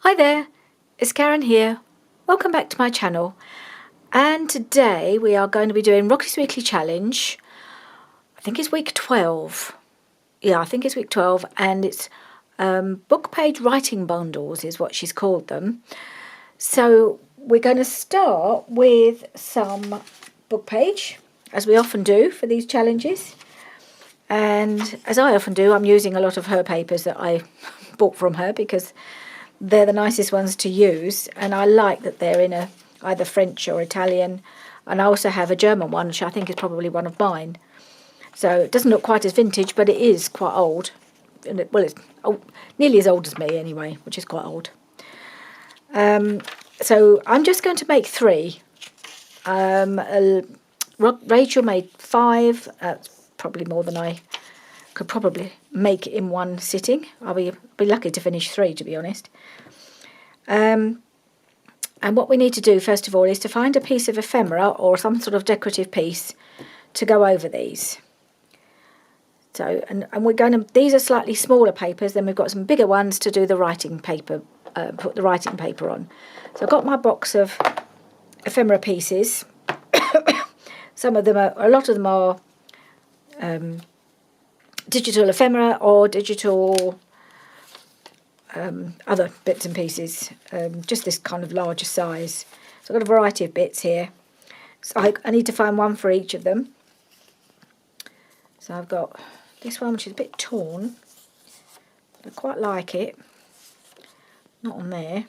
Hi there, it's Karen here. Welcome back to my channel. And today we are going to be doing Rocky's Weekly Challenge. I think it's week 12. Yeah, I think it's week 12, and it's book page writing bundles is what she's called them. So we're going to start with some book page, as we often do for these challenges. And as I often do, I'm using a lot of her papers that I bought from her because they're the nicest ones to use, and I like that they're in either French or Italian. And I also have a German one, which I think is probably one of mine. So it doesn't look quite as vintage, but it is quite old. And it's nearly as old as me anyway, which is quite old. So I'm just going to make 3. Rachel made 5. That's probably more than I could probably make in one sitting. I'll be lucky to finish 3, to be honest. And what we need to do first of all is to find a piece of ephemera or some sort of decorative piece to go over these. So and we're going to, these are slightly smaller papers, then we've got some bigger ones to do the writing paper, put the writing paper on. So I've got my box of ephemera pieces. A lot of them are digital ephemera or digital other bits and pieces, just this kind of larger size. So I've got a variety of bits here. So I need to find one for each of them. So I've got this one, which is a bit torn, but I quite like it. Not on there.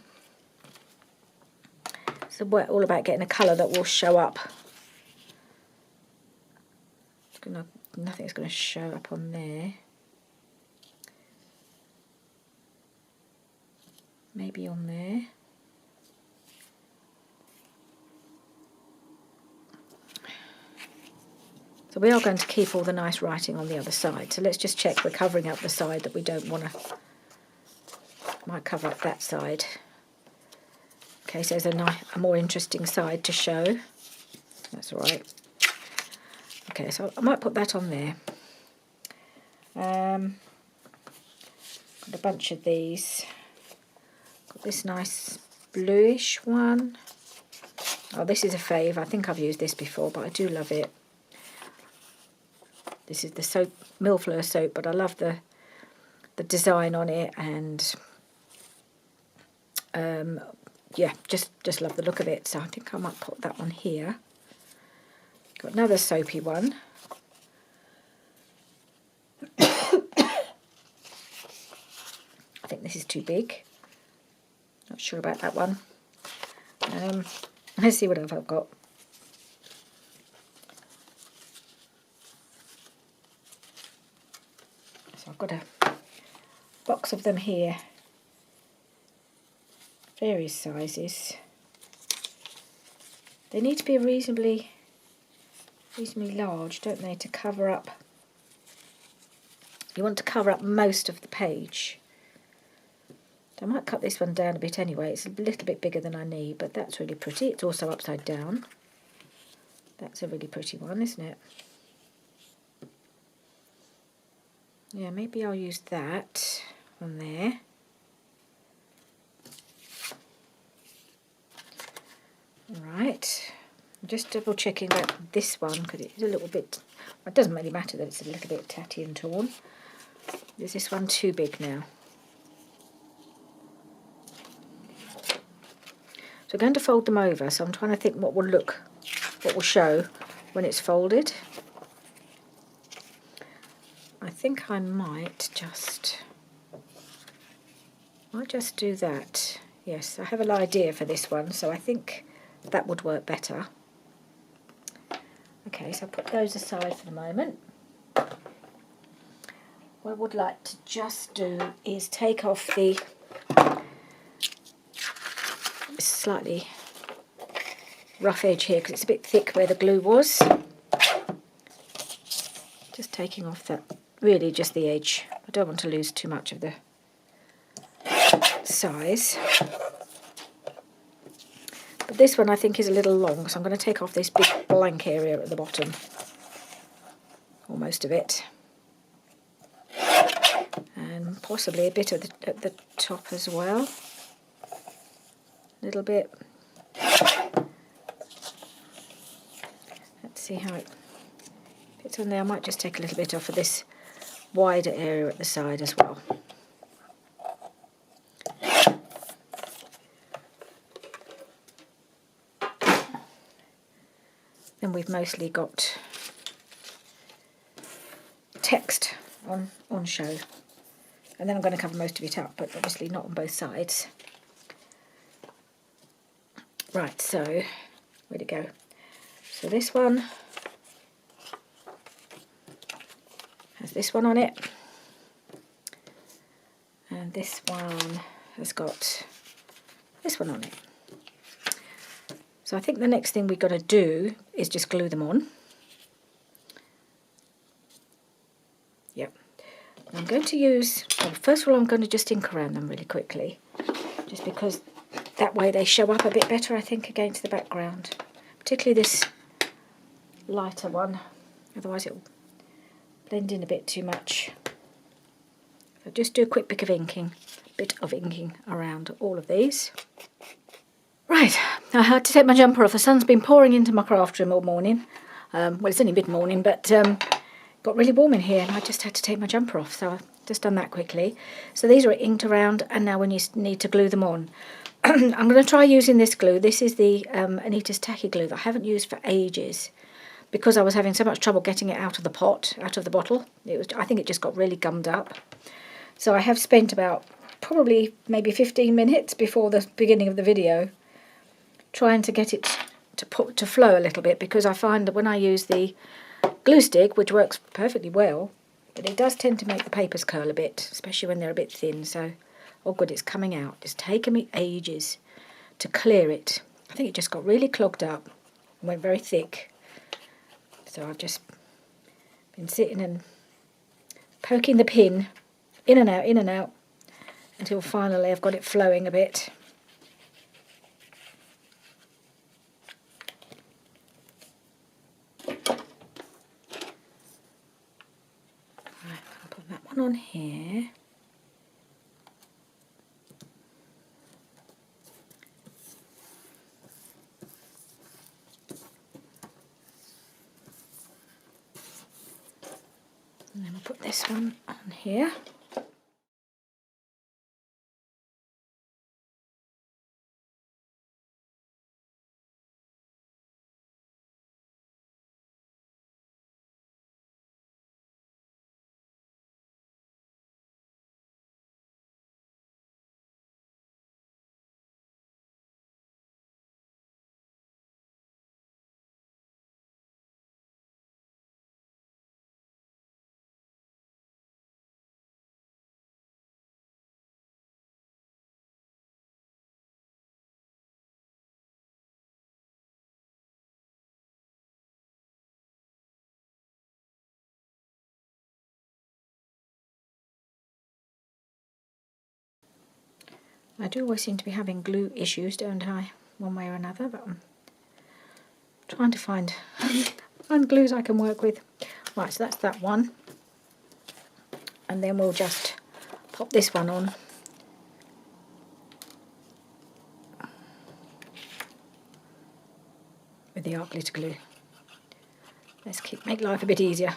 So we're all about getting a colour that will show up. Nothing's going to show up on there. Maybe on there. So we are going to keep all the nice writing on the other side. So let's just check we're covering up the side that we don't want to. Might cover up that side. Okay, so there's a more interesting side to show. That's all right. Okay, so I might put that on there. Got a bunch of these. Got this nice bluish one. Oh, this is a fave. I think I've used this before, but I do love it. This is the soap, Millfleur soap, but I love the design on it, and yeah, just love the look of it. So I think I might put that one here. Got another soapy one. I think this is too big. Not sure about that one. Let's see what else I've got. So I've got a box of them here. Various sizes. They need to be reasonably large, don't they, to cover up. You want to cover up most of the page. I might cut this one down a bit anyway. It's a little bit bigger than I need, but that's really pretty. It's also upside down. That's a really pretty one, isn't it? Yeah, maybe I'll use that on there. Right. I'm just double checking that this one, because it's a little bit, it doesn't really matter that it's a little bit tatty and torn. Is this one too big now? So I'm going to fold them over, so I'm trying to think what will show when it's folded. I think I might just do that. Yes, I have an idea for this one, so I think that would work better. Okay, so I'll put those aside for the moment. What I would like to just do is take off the slightly rough edge here, because it's a bit thick where the glue was. Just taking off that, really just the edge. I don't want to lose too much of the size. But this one I think is a little long, so I'm going to take off this big blank area at the bottom, or most of it, and possibly a bit at the top as well. a little bit. Let's see how it fits on there. I might just take a little bit off of this wider area at the side as well. Then we've mostly got text on show. And then I'm going to cover most of it up, but obviously not on both sides. Right, so where'd it go? So this one has this one on it. And this one has got this one on it. So I think the next thing we've got to do is just glue them on. Yep. I'm going to use, well, first of all I'm going to just ink around them really quickly, just because that way they show up a bit better, I think, against the background. Particularly this lighter one, otherwise it will blend in a bit too much. So just do a quick bit of inking around all of these. Right, I had to take my jumper off. The sun's been pouring into my craft room all morning. Well, it's only mid-morning, but got really warm in here and I just had to take my jumper off, so I've just done that quickly. So these are inked around, and now we need to glue them on. I'm going to try using this glue. This is the Anita's Tacky glue that I haven't used for ages because I was having so much trouble getting it out of the pot, out of the bottle. I think it just got really gummed up. So I have spent about probably maybe 15 minutes before the beginning of the video trying to get it to flow a little bit, because I find that when I use the glue stick, which works perfectly well, but it does tend to make the papers curl a bit, especially when they're a bit thin. So, oh good, it's coming out. It's taken me ages to clear it. I think it just got really clogged up and went very thick. So I've just been sitting and poking the pin in and out, until finally I've got it flowing a bit. On here, and then we'll put this one on here. I do always seem to be having glue issues, don't I? One way or another, but I'm trying to find glues I can work with. Right, so that's that one. And then we'll just pop this one on. With the art glitter glue. Let's make life a bit easier.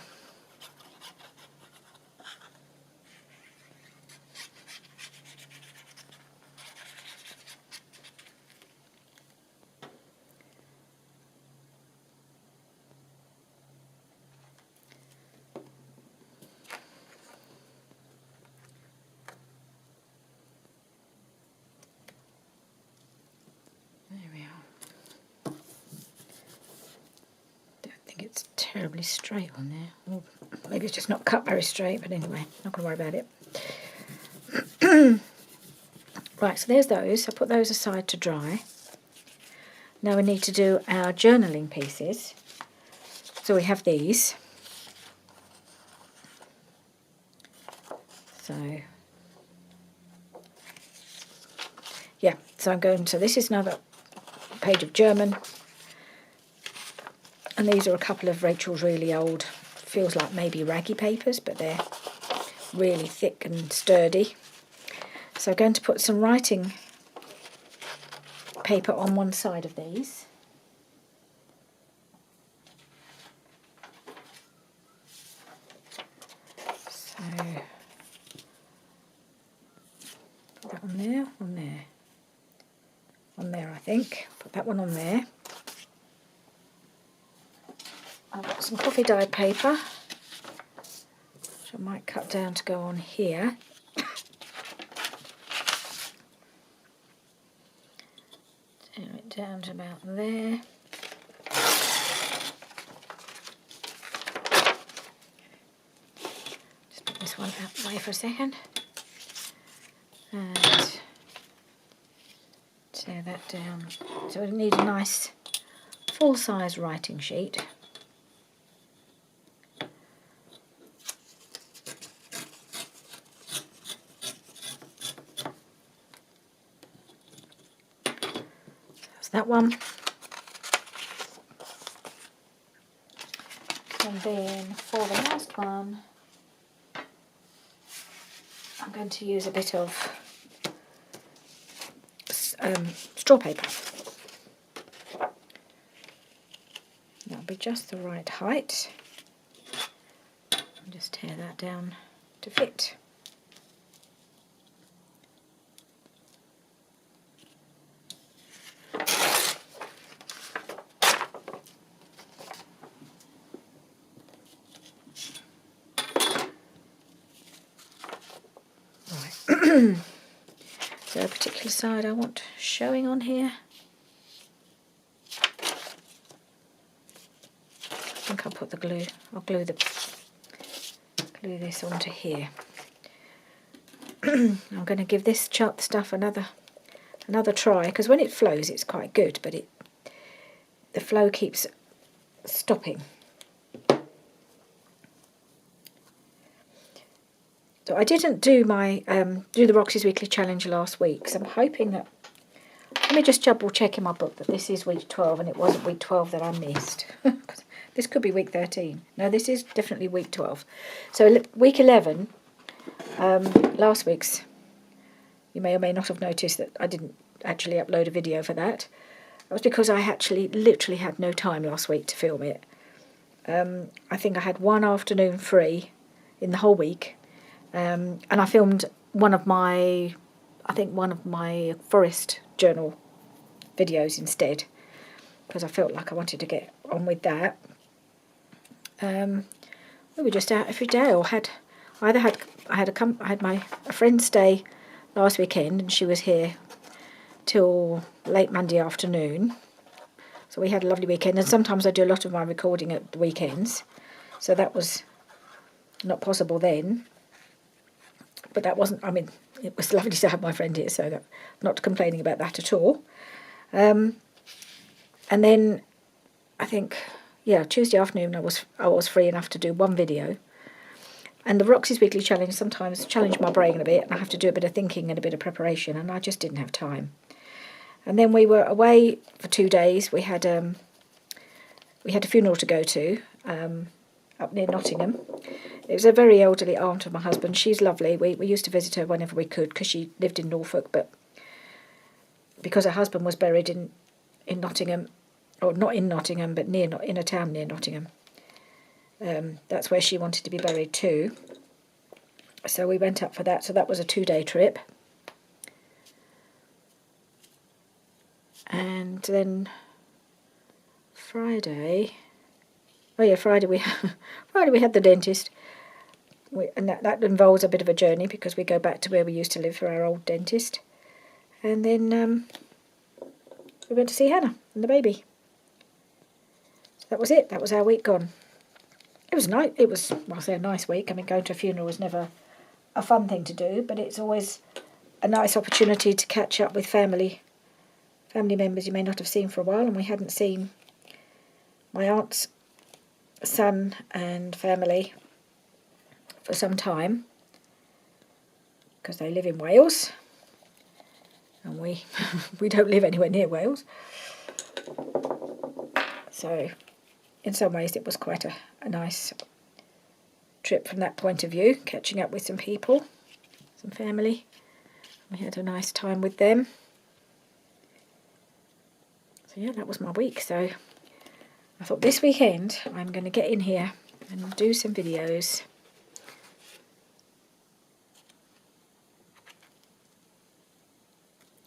It's terribly straight on there. Or maybe it's just not cut very straight, but anyway, not going to worry about it. Right, so there's those. I put those aside to dry. Now we need to do our journaling pieces. So we have these. So, yeah, so this is another page of German. And these are a couple of Rachel's really old, feels like maybe raggy papers, but they're really thick and sturdy. So I'm going to put some writing paper on one side of these. So put that on there, on there I think. Put that one on there. I've got some coffee dyed paper, which I might cut down to go on here. Turn it down to about there. Just put this one out of the way for a second. And tear that down. So we need a nice full-size writing sheet. That one, and then for the last one I'm going to use a bit of straw paper. That'll be just the right height. And just tear that down to fit. Is there a particular side I want showing on here? I think I'll put the glue. I'll glue this onto here. I'm going to give this chart stuff another try, because when it flows it's quite good, but the flow keeps stopping. So I didn't do my do the Roxy's Weekly Challenge last week, so I'm hoping that, let me just double check in my book that this is week 12 and it wasn't week 12 that I missed. This could be week 13. No, this is definitely week 12. So week 11, last week's, you may or may not have noticed that I didn't actually upload a video for that. That was because I actually literally had no time last week to film it. I think I had one afternoon free in the whole week. And I filmed one of my forest journal videos instead, because I felt like I wanted to get on with that. We were just out every day, or I had my friend stay last weekend, and she was here till late Monday afternoon. So we had a lovely weekend, and sometimes I do a lot of my recording at the weekends, so that was not possible then. But that wasn't, I mean, it was lovely to have my friend here, so that, not complaining about that at all. And then I think, yeah, Tuesday afternoon I was free enough to do one video. And the Roxy's Weekly Challenge sometimes challenge my brain a bit, and I have to do a bit of thinking and a bit of preparation, and I just didn't have time. And then we were away for 2 days. We had a funeral to go to up near Nottingham. It was a very elderly aunt of my husband. She's lovely. We used to visit her whenever we could, because she lived in Norfolk, but because her husband was buried in Nottingham, or not in Nottingham, but in a town near Nottingham, that's where she wanted to be buried too. So we went up for that. So that was a 2-day trip. And then Friday we had the dentist. And that involves a bit of a journey, because we go back to where we used to live for our old dentist. And then we went to see Hannah and the baby. So that was it. That was our week gone. It was nice. It was, well, I say a nice week. I mean, going to a funeral was never a fun thing to do, but it's always a nice opportunity to catch up with family members you may not have seen for a while. And we hadn't seen my aunt's son and family for some time, because they live in Wales, and we don't live anywhere near Wales. So in some ways it was quite a nice trip from that point of view, catching up with some people, some family. We had a nice time with them. So yeah, that was my week. So I thought this weekend I'm going to get in here and do some videos.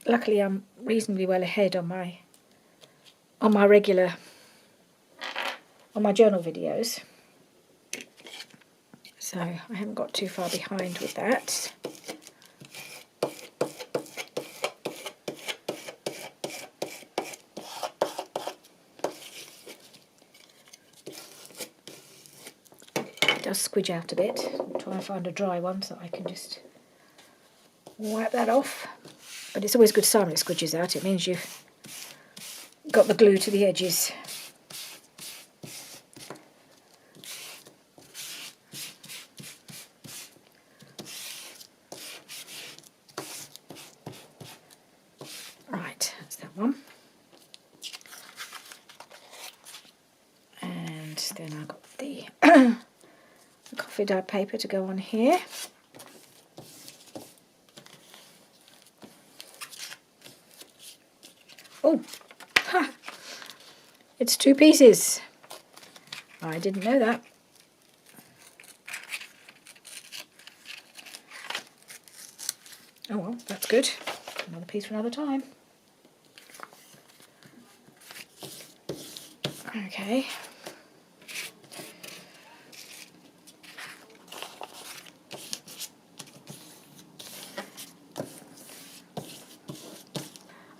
Luckily I'm reasonably well ahead on my journal videos. So I haven't got too far behind with that. It does squidge out a bit. I'll try and find a dry one so I can just wipe that off. But it's always a good sign when it squidges out. It means you've got the glue to the edges. Right, that's that one. And then I've got the coffee dyed paper to go on here. Oh, ha! It's 2 pieces. I didn't know that. Oh well, that's good. Another piece for another time. Okay.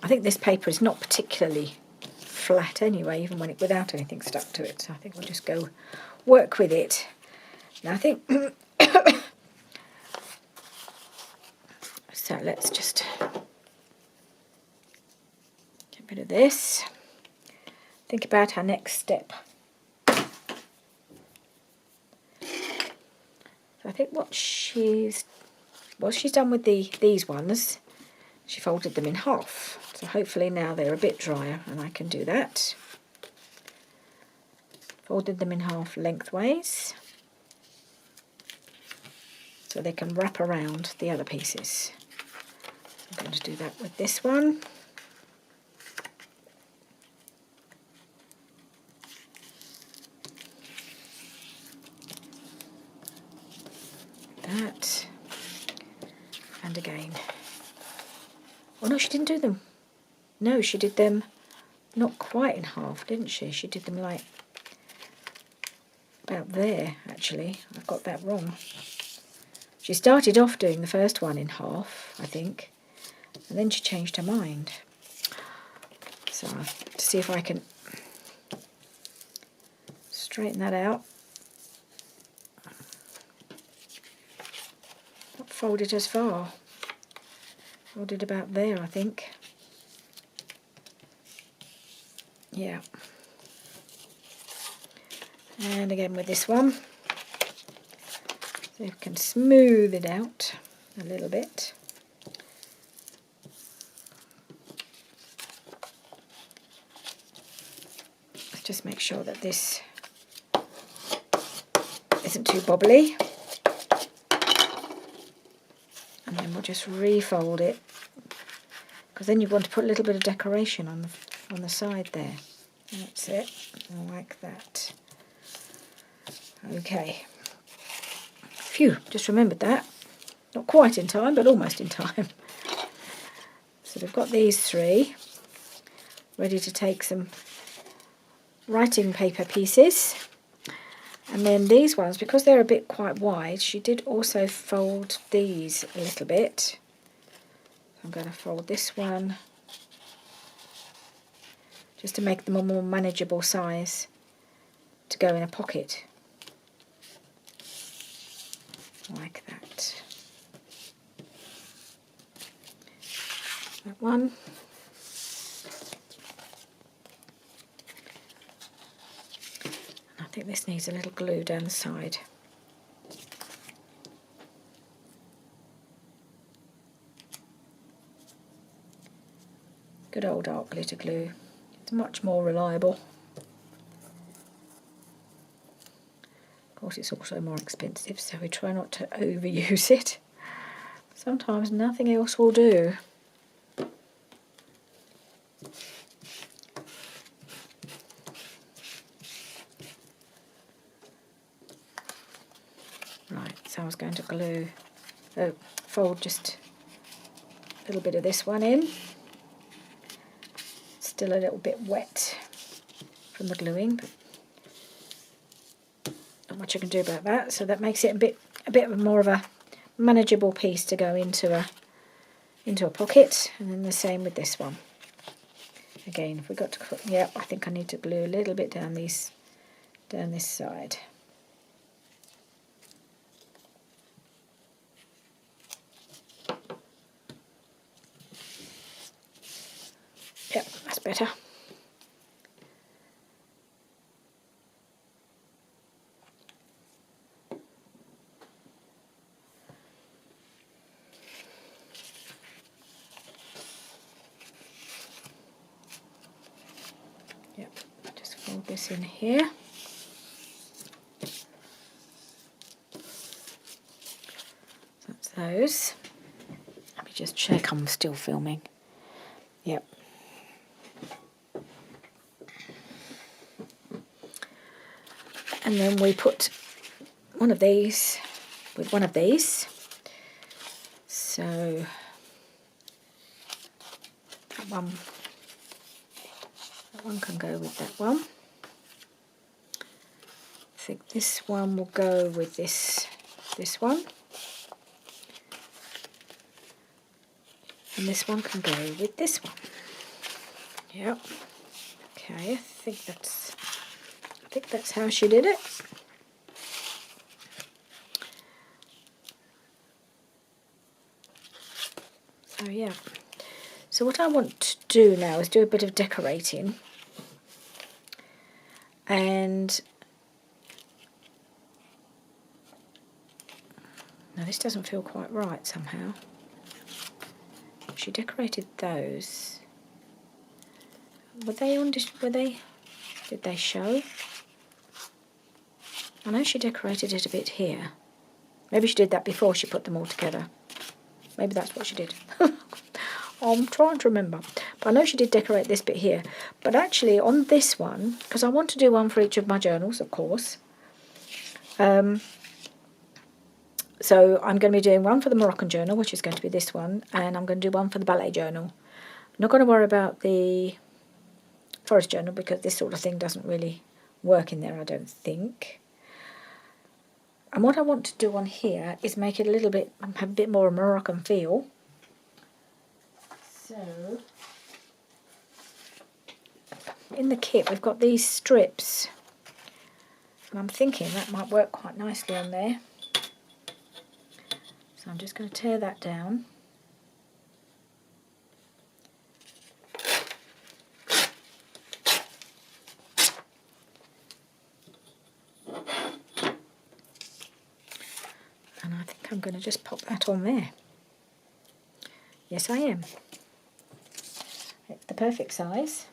I think this paper is not particularly flat anyway, even when without anything stuck to it. So I think we'll just go work with it. Now I think so. Let's just get rid of this. Think about our next step. So I think what she's done with these ones, she folded them in half. So hopefully now they're a bit drier and I can do that. Folded them in half lengthways so they can wrap around the other pieces. I'm going to do that with this one. That. And again. Oh no, she didn't do them. No, she did them not quite in half, didn't she? She did them like about there, actually. I've got that wrong. She started off doing the first one in half, I think, and then she changed her mind. So I'll have to see if I can straighten that out. Not folded as far. Folded about there, I think. Yeah. And again with this one. So you can smooth it out a little bit. Let's just make sure that this isn't too bobbly. And then we'll just refold it. Because then you want to put a little bit of decoration on the side there. That's it. Like that. Okay. Phew, just remembered that. Not quite in time, but almost in time. So we've got these 3 ready to take some writing paper pieces. And then these ones, because they're a bit quite wide, she did also fold these a little bit. I'm going to fold this one just to make them a more manageable size to go in a pocket. Like that. That one. And I think this needs a little glue down the side. Good old dark glitter glue. It's much more reliable. Of course, it's also more expensive, so we try not to overuse it. Sometimes nothing else will do. So I was going to fold just a little bit of this one in. Still a little bit wet from the gluing, but not much I can do about that. So that makes it a bit more of a manageable piece to go into a pocket. And then the same with this one. Again, if we got to, yeah, I think I need to glue a little bit down this side. Yep, that's better. Yep, just fold this in here. That's those. Let me just check I'm still filming. Yep. And then we put one of these with one of these. So that one can go with that one. I think this one will go with this one. And this one can go with this one. Yep. Okay, I think that's how she did it. So yeah. So what I want to do now is do a bit of decorating. And no, this doesn't feel quite right somehow. She decorated those. Did they show? I know she decorated it a bit here. Maybe she did that before she put them all together. Maybe that's what she did. I'm trying to remember. But I know she did decorate this bit here. But actually on this one, because I want to do one for each of my journals, of course. So I'm going to be doing one for the Moroccan journal, which is going to be this one. And I'm going to do one for the ballet journal. I'm not going to worry about the forest journal because this sort of thing doesn't really work in there, I don't think. And what I want to do on here is make it have a bit more Moroccan feel. So, in the kit we've got these strips. And I'm thinking that might work quite nicely on there. So I'm just going to tear that down. And I think I'm going to just pop that on there. Yes, I am. It's the perfect size.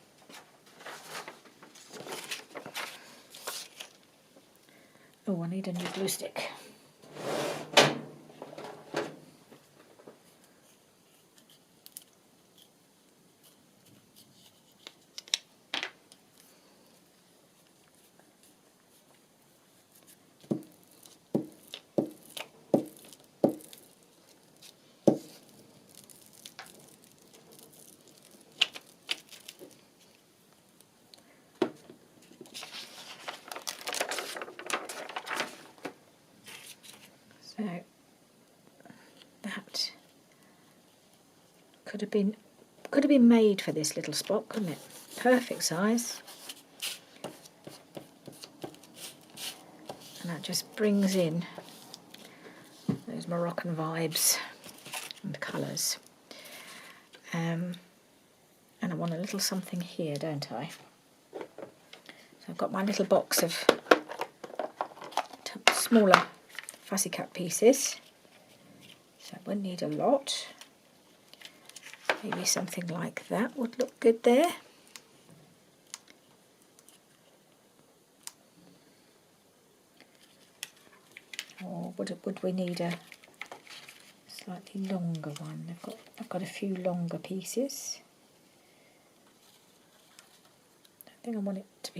Oh, I need a new glue stick. So that could have been made for this little spot, couldn't it? Perfect size. And that just brings in those Moroccan vibes and colours. And I want a little something here, don't I? So I've got my little box of smaller fussy cut pieces. So I won't need a lot. Maybe something like that would look good there. Or would we need a slightly longer one? I've got a few longer pieces. I think I want it to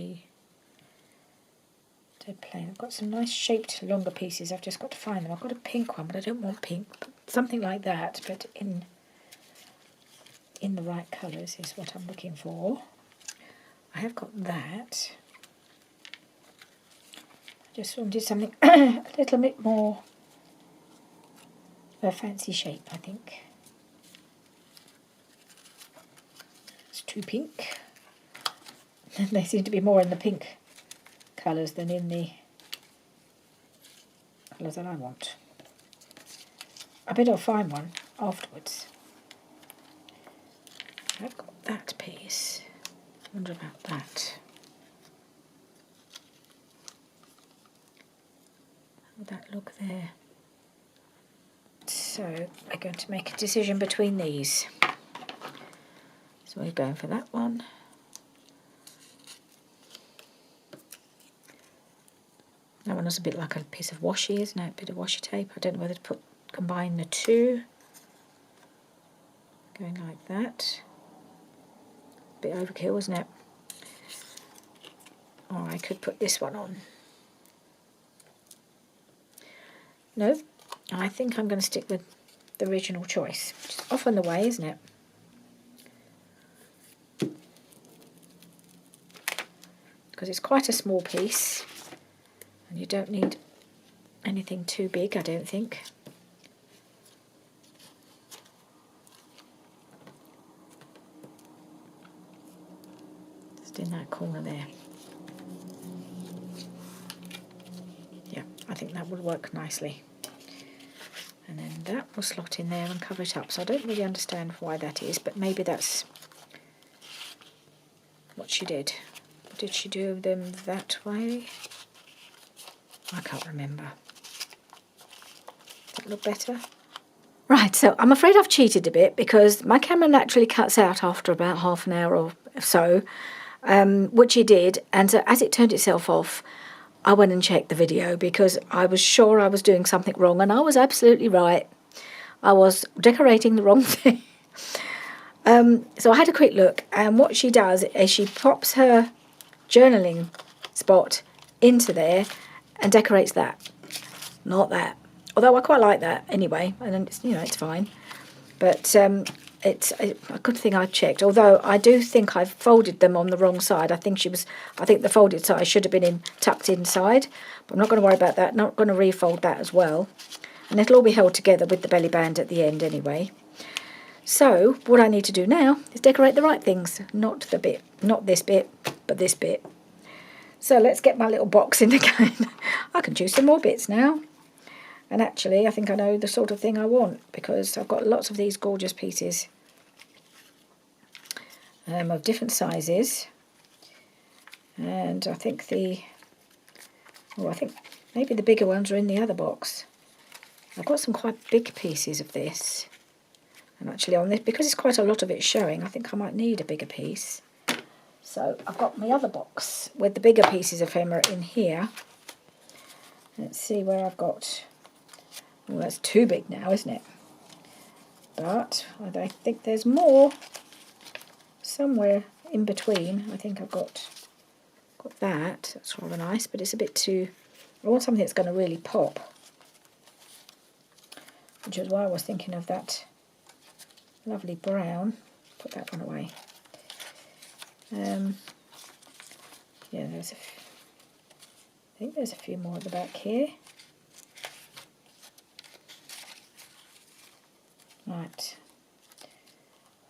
Dead plain. I've got some nice shaped longer pieces. I've just got to find them. I've got a pink one, but I don't want pink. But something like that, but in the right colours is what I'm looking for. I have got that. I just wanted something a little bit more of a fancy shape, I think. It's too pink. And they seem to be more in the pink colours than in the colours that I want. I bet I'll find one afterwards. I've got that piece. I wonder about that. How would that look there? So we're going to make a decision between these. So we're going for that one. That one is a bit like a piece of washi, isn't it? A bit of washi tape. I don't know whether to combine the two. Going like that. Bit overkill, isn't it? Or I could put this one on. No, I think I'm going to stick with the original choice, which is off on the way, isn't it? Because it's quite a small piece, and you don't need anything too big, I don't think. Just in that corner there. Yeah, I think that would work nicely. And then that will slot in there and cover it up. So I don't really understand why that is, but maybe that's what she did. Did she do them that way? I can't remember. Does that look better? Right, so I'm afraid I've cheated a bit because my camera naturally cuts out after about half an hour or so, which it did, and so as it turned itself off, I went and checked the video because I was sure I was doing something wrong, and I was absolutely right. I was decorating the wrong thing. So I had a quick look, and what she does is she pops her journaling spot into there and decorates that, not that. Although I quite like that anyway, and it's, it's fine. But it's a good thing I checked. Although I do think I've folded them on the wrong side. I think the folded side should have been tucked inside. But I'm not going to worry about that. Not going to refold that as well. And it'll all be held together with the belly band at the end anyway. So what I need to do now is decorate the right things, not this bit, but this bit. So let's get my little box in again. I can choose some more bits now. And actually, I think I know the sort of thing I want because I've got lots of these gorgeous pieces of different sizes. And I think maybe the bigger ones are in the other box. I've got some quite big pieces of this. And actually on this, because it's quite a lot of it showing, I think I might need a bigger piece. So I've got my other box with the bigger pieces of ephemera in here. Let's see where I've got... Well, that's too big now, isn't it? But I think there's more somewhere in between. I think I've got that. That's rather nice, but it's a bit too... I want something that's going to really pop. Which is why I was thinking of that lovely brown. Put that one away. Yeah, I think there's a few more at the back here. Right.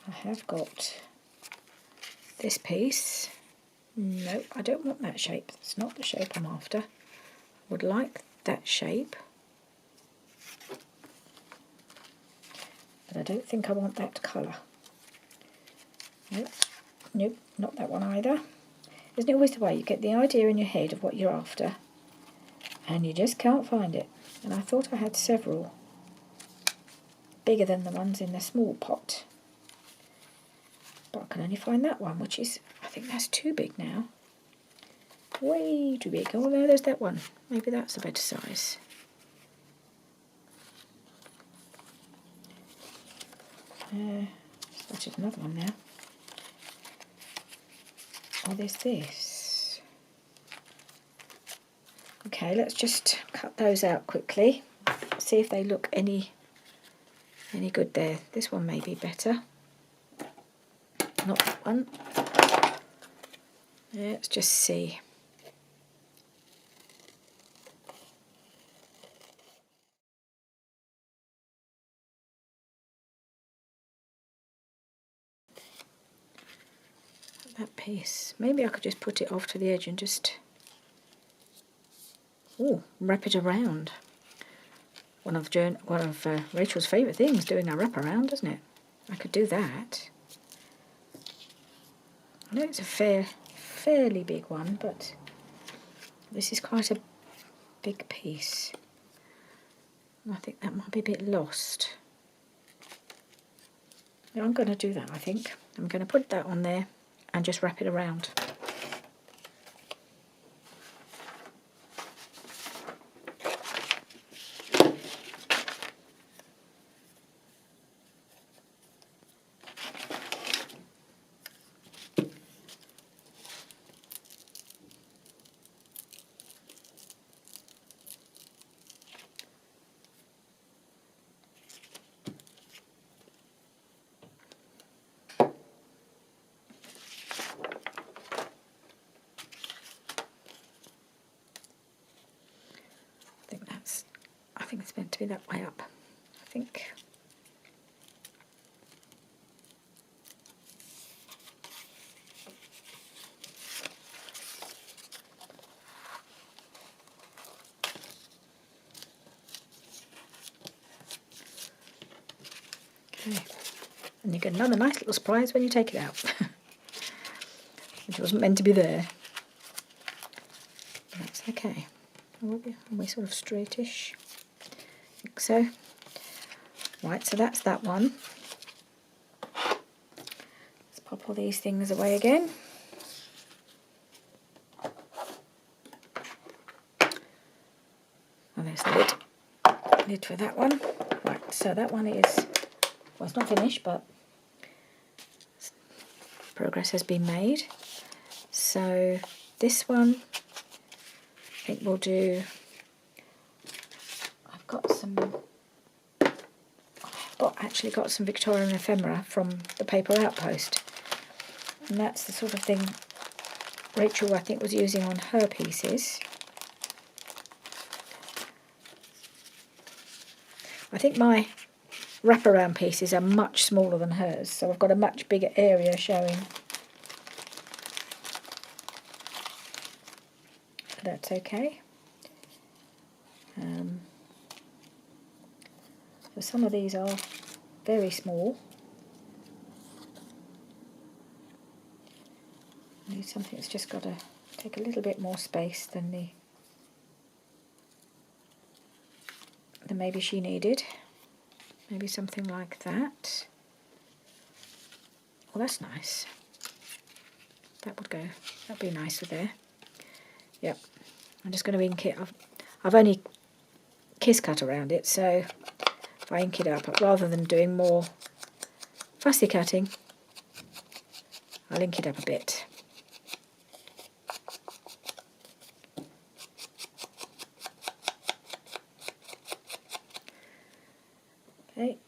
I have got this piece. No, I don't want that shape. That's not the shape I'm after. I would like that shape. But I don't think I want that colour. Nope, not that one either. Isn't it always the way? You get the idea in your head of what you're after and you just can't find it. And I thought I had several bigger than the ones in the small pot. But I can only find that one, which is, I think that's too big now. Way too big. Oh no, there's that one. Maybe that's a better size. That is another one now. Oh, there's this. Okay, let's just cut those out quickly. See if they look any good there. This one may be better. Not that one. Let's just see. That piece. Maybe I could just put it off to the edge and just wrap it around. One of Rachel's favourite things, doing a wrap around, isn't it? I could do that. I know it's a fairly big one, but this is quite a big piece. I think that might be a bit lost. Yeah, I'm going to do that, I think. I'm going to put that on there and just wrap it around. I think it's meant to be that way up. I think. Okay. And you get another nice little surprise when you take it out. Which wasn't meant to be there. But that's okay. Are we sort of straightish? I think so. Right, so that's that one. Let's pop all these things away again. Oh, there's the lid for that one. Right, so that one is, well, it's not finished, but progress has been made. So this one, I think we'll do, actually got some Victorian ephemera from the paper outpost, and that's the sort of thing Rachel, I think, was using on her pieces. I think my wraparound pieces are much smaller than hers, so I've got a much bigger area showing. But that's okay. So some of these are very small. I need something that's just got to take a little bit more space than maybe she needed. Maybe something like that. Well, that's nice. That would go. That'd be nicer there. Yep. I'm just going to ink it. I've only kiss cut around it, so if I ink it up, rather than doing more fussy cutting, I'll ink it up a bit. Okay.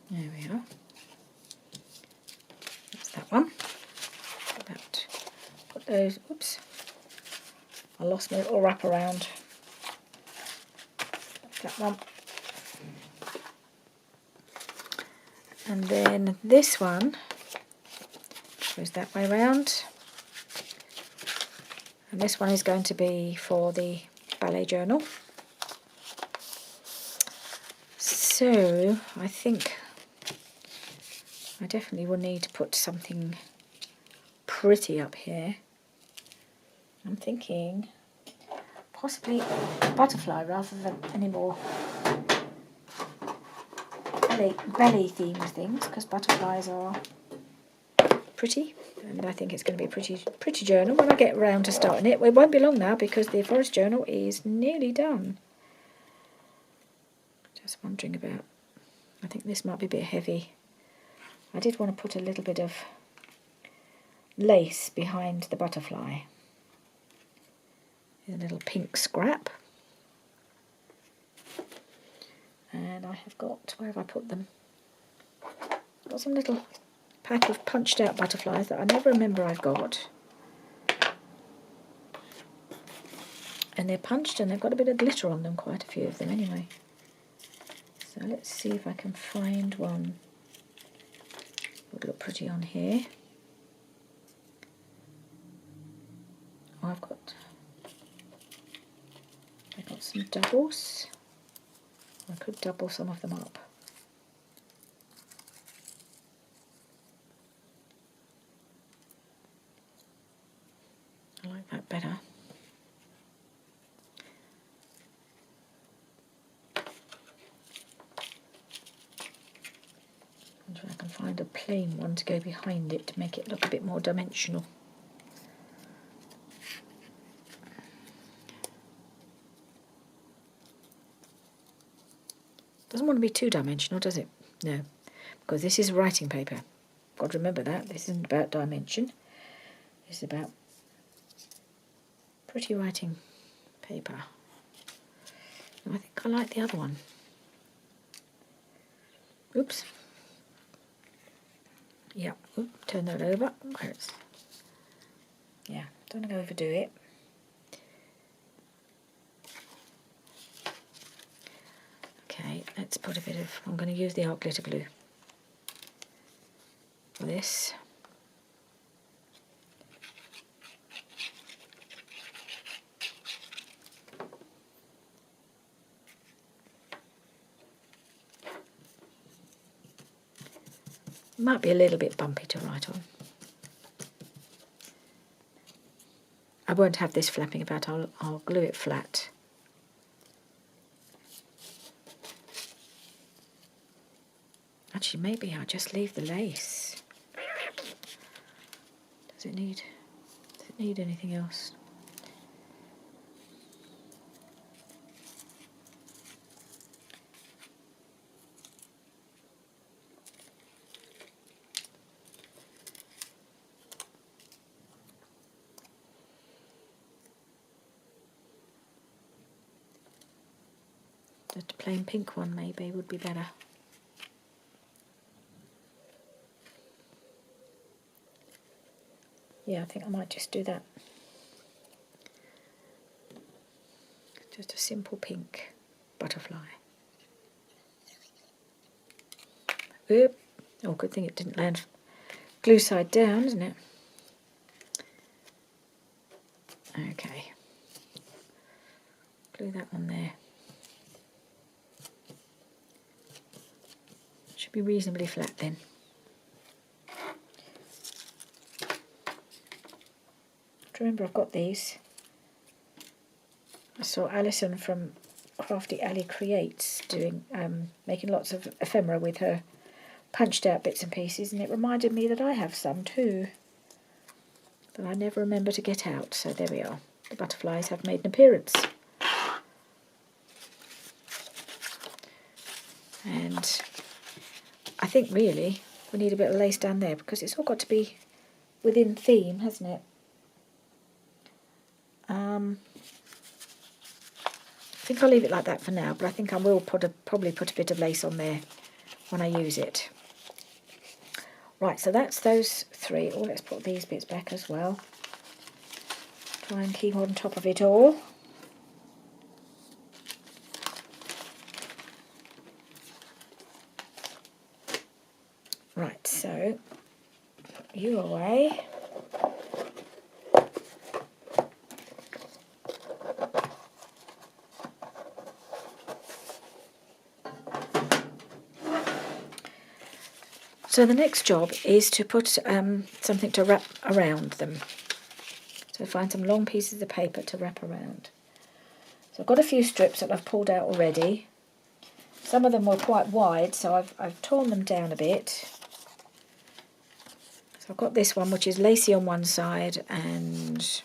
There we are. That's that one. Put those, oops, I lost my little wrap around. That one. And then this one goes that way round. And this one is going to be for the ballet journal. So I think I definitely will need to put something pretty up here. I'm thinking possibly a butterfly rather than any more belly themed things, because butterflies are pretty, and I think it's going to be a pretty journal when I get around to starting it. Well, it won't be long now because the forest journal is nearly done. Just wondering about, I think this might be a bit heavy. I did want to put a little bit of lace behind the butterfly. A little pink scrap. And I have got, where have I put them? Got some little pack of punched out butterflies that I never remember I've got. And they're punched and they've got a bit of glitter on them, quite a few of them anyway. So let's see if I can find one that would look pretty on here. Oh, I've got some doubles. I could double some of them up. I like that better. And I can find a plain one to go behind it to make it look a bit more dimensional. Doesn't want to be two-dimensional, does it? No, because this is writing paper. Got to remember that. This isn't about dimension. This is about pretty writing paper. And I think I like the other one. Oops. Yeah, turn that over. Yeah, don't want to overdo it. Okay, let's put a bit of, I'm going to use the art glitter glue for this. Might be a little bit bumpy to write on. I won't have this flapping about, I'll glue it flat. Actually, maybe I'll just leave the lace. Does it need anything else? Just a plain pink one maybe would be better. Yeah, I think I might just do that. Just a simple pink butterfly. Oop. Oh, good thing it didn't land glue side down, isn't it? Okay. Glue that one there. Should be reasonably flat then. Remember, I've got these. I saw Alison from Crafty Alley Creates doing making lots of ephemera with her punched out bits and pieces, and it reminded me that I have some too that I never remember to get out. So there we are. The butterflies have made an appearance. And I think really we need a bit of lace down there because it's all got to be within theme, hasn't it? I think I'll leave it like that for now, but I think I will probably put a bit of lace on there when I use it. Right, so that's those three. Oh, let's put these bits back as well. Try and keep on top of it all. Right, so put you away. So the next job is to put something to wrap around them. So find some long pieces of paper to wrap around. So I've got a few strips that I've pulled out already. Some of them were quite wide, so I've torn them down a bit. So I've got this one which is lacy on one side and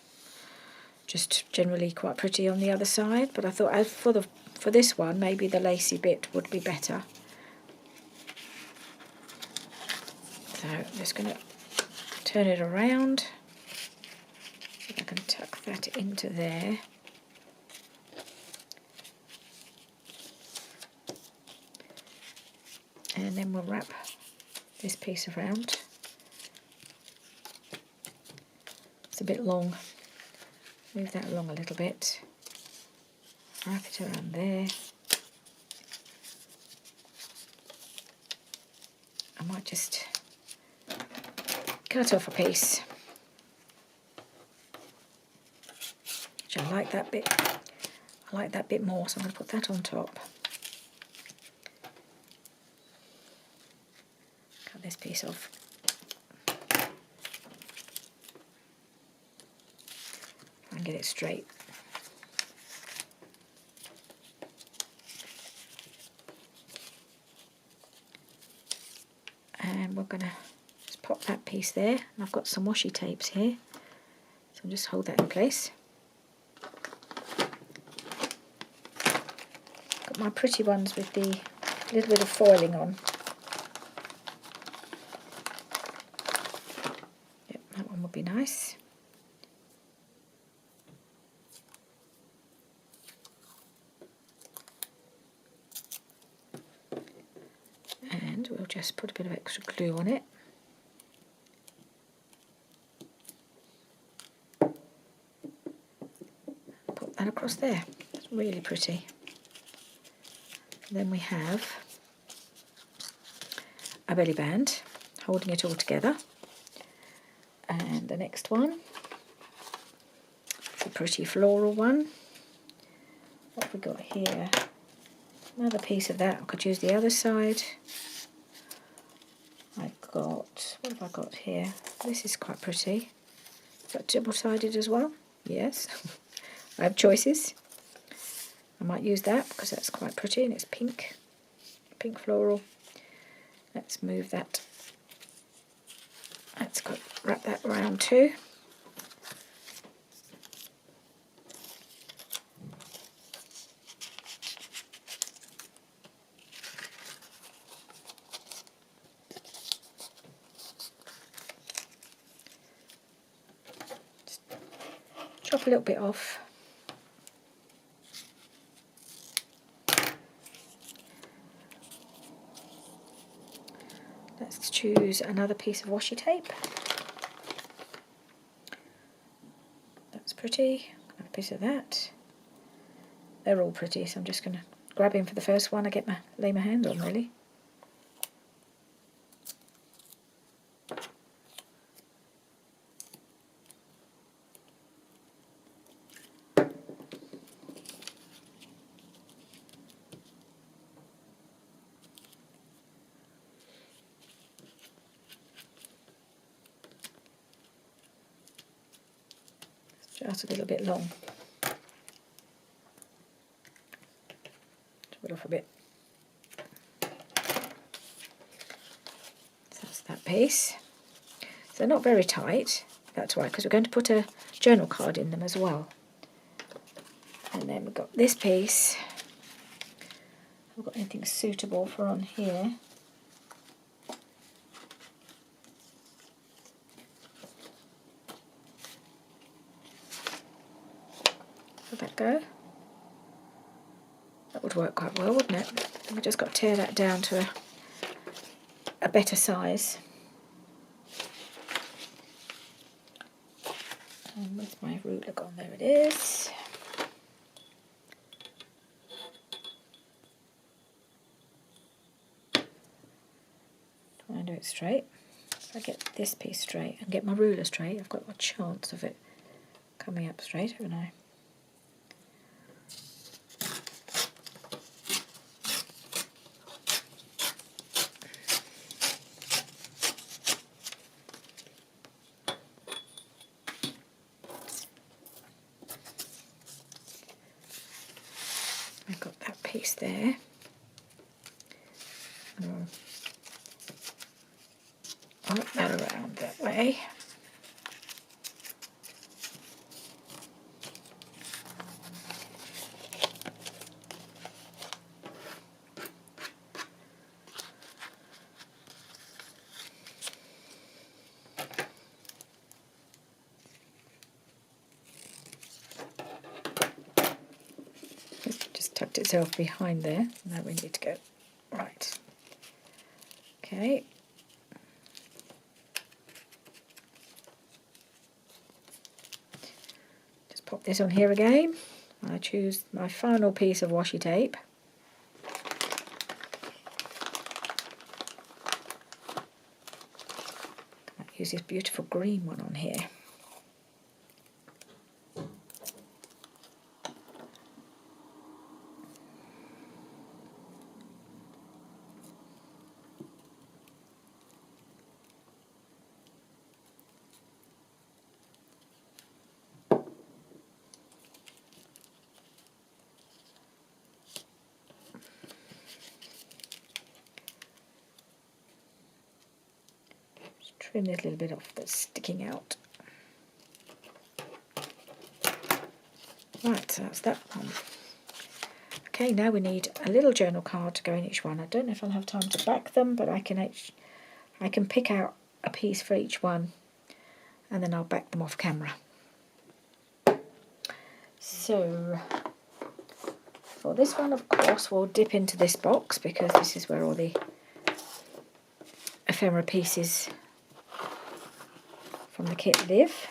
just generally quite pretty on the other side, but I thought for this one maybe the lacy bit would be better. So I'm just going to turn it around. I can tuck that into there. And then we'll wrap this piece around. It's a bit long. Move that along a little bit. Wrap it around there. I might just cut off a piece. Which I like that bit. I like that bit more, so I'm going to put that on top. Cut this piece off. Try and get it straight. And we're going to just pop that piece there. And I've got some washi tapes here, so I'll just hold that in place. Got my pretty ones with the little bit of foiling on. Yep, that one would be nice. And we'll just put a bit of extra glue on it. Put that across there. It's really pretty. And then we have a belly band holding it all together. And the next one, it's a pretty floral one. What have we got here? Another piece of that. I could use the other side. What have I got here? This is quite pretty. Is that double-sided as well? Yes. I have choices. I might use that because that's quite pretty and it's pink. Pink floral. Let's move that. Let's wrap that around too. Chop a little bit off. Let's choose another piece of washi tape. That's pretty. Another piece of that. They're all pretty, so I'm just going to grab in for the first one. Lay my hand on really. Just a little bit long. Chop it off a bit. So that's that piece. So they're not very tight, that's why, because we're going to put a journal card in them as well. And then we've got this piece. Have we got anything suitable for on here? Let that go. That would work quite well, wouldn't it? We've just got to tear that down to a better size. And with my ruler gone, there it is. Try and do it straight. If I get this piece straight and get my ruler straight, I've got a chance of it coming up straight, haven't I? I've got that piece there. Wrap that around that way. Just tucked itself behind there. Now we need to go right. Okay. Just pop this on here again. I choose my final piece of washi tape. I'll use this beautiful green one on here. Trim this little bit off that's sticking out. Right, so that's that one. Okay, now we need a little journal card to go in each one. I don't know if I'll have time to back them, but I can pick out a piece for each one and then I'll back them off camera. So for this one, of course, we'll dip into this box because this is where all the ephemera pieces from the kit live.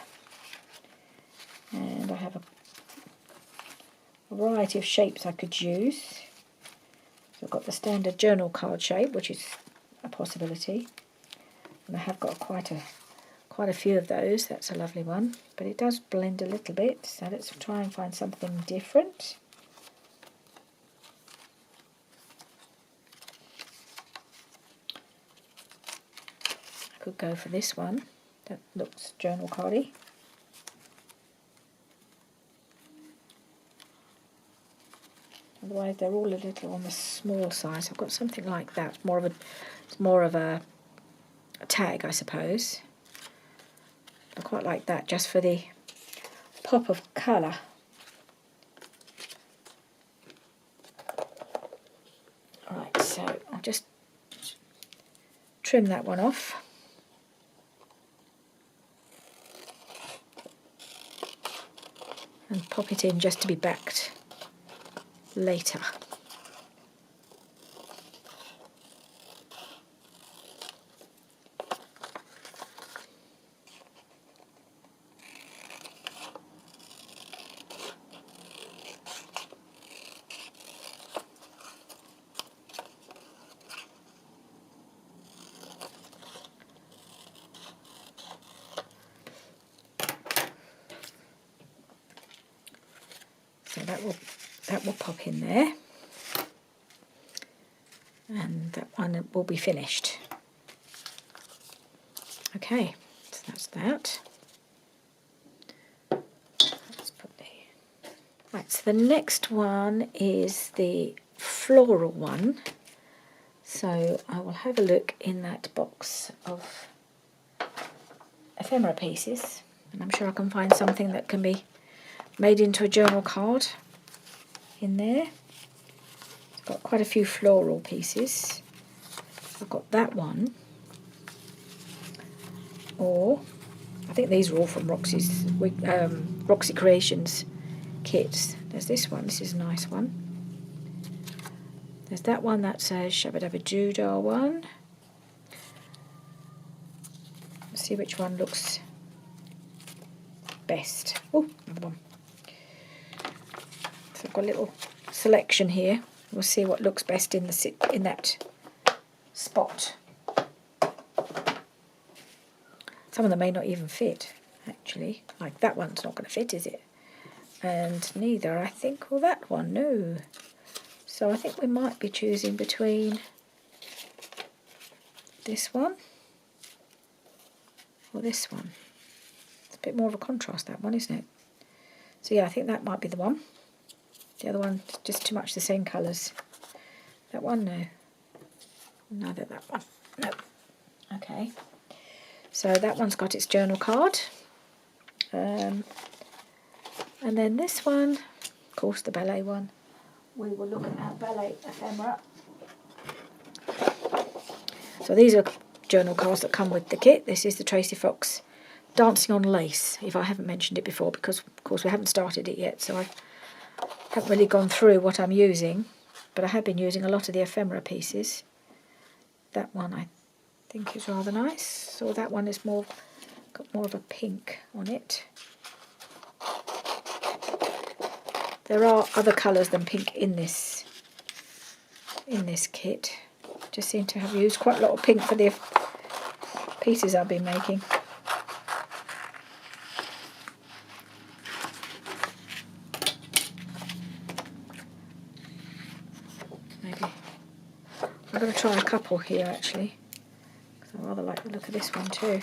And I have a variety of shapes I could use. So I've got the standard journal card shape, which is a possibility. And I have got quite a few of those. That's a lovely one. But it does blend a little bit, so let's try and find something different. I could go for this one. That looks journal cardy. Otherwise, they're all a little on the small size. I've got something like that. It's more of a tag, I suppose. I quite like that, just for the pop of colour. Right, so I'll just trim that one off. And pop it in just to be backed later. So that will pop in there, and that one will be finished. Okay, so that's that. Let's put right. So the next one is the floral one. So I will have a look in that box of ephemera pieces, and I'm sure I can find something that can be made into a journal card in there. It's got quite a few floral pieces. I've got that one, or I think these are all from Roxy Creations kits. There's this one. This is a nice one. There's that one. That's a Shabba Dabba Doodah one. Let's see which one looks best. Oh, another one. So I've got a little selection here. We'll see what looks best in that spot. Some of them may not even fit, actually. Like that one's not going to fit, is it? And neither, I think, will that one. No. So I think we might be choosing between this one or this one. It's a bit more of a contrast, that one, isn't it? So yeah, I think that might be the one. The other one, just too much the same colours. That one, no. Neither that one. No. Okay. So that one's got its journal card. And then this one, of course the ballet one. We will look at our ballet ephemera. So these are journal cards that come with the kit. This is the Tracy Fox Dancing on Lace, if I haven't mentioned it before, because of course we haven't started it yet, so I haven't really gone through what I'm using, but I have been using a lot of the ephemera pieces. That one I think is rather nice. So that one is got more of a pink on it. There are other colours than pink in this kit. Just seem to have used quite a lot of pink for the pieces I've been making. Maybe I'm going to try a couple here actually, because I rather like the look of this one too.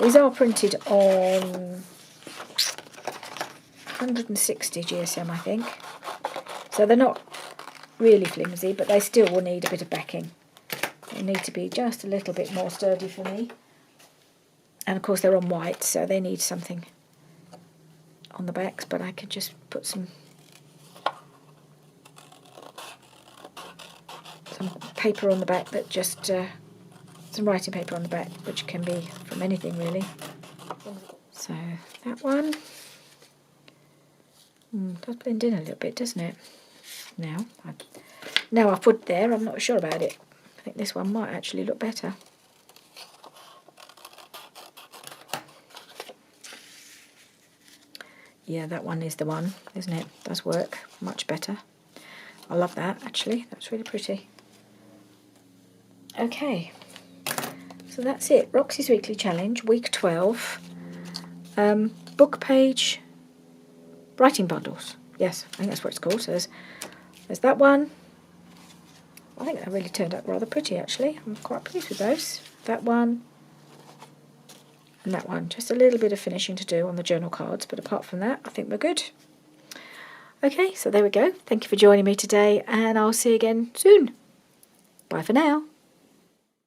These are printed on 160 GSM, I think. So they're not really flimsy, but they still will need a bit of backing. They need to be just a little bit more sturdy for me. And of course they're on white, so they need something on the backs, but I could just put some paper on the back that just, some writing paper on the back, which can be from anything really. So that one does blend in a little bit, doesn't it? Now I've put it there, I'm not sure about it. I think this one might actually look better. Yeah, that one is the one, isn't it? Does work much better. I love that actually, that's really pretty. Okay, so that's it. Roxy's Weekly Challenge, week 12. Book page writing bundles. Yes, I think that's what it's called. So there's that one. I think that really turned out rather pretty actually. I'm quite pleased with those. That one and that one. Just a little bit of finishing to do on the journal cards, but apart from that, I think we're good. Okay, so there we go. Thank you for joining me today, and I'll see you again soon. Bye for now.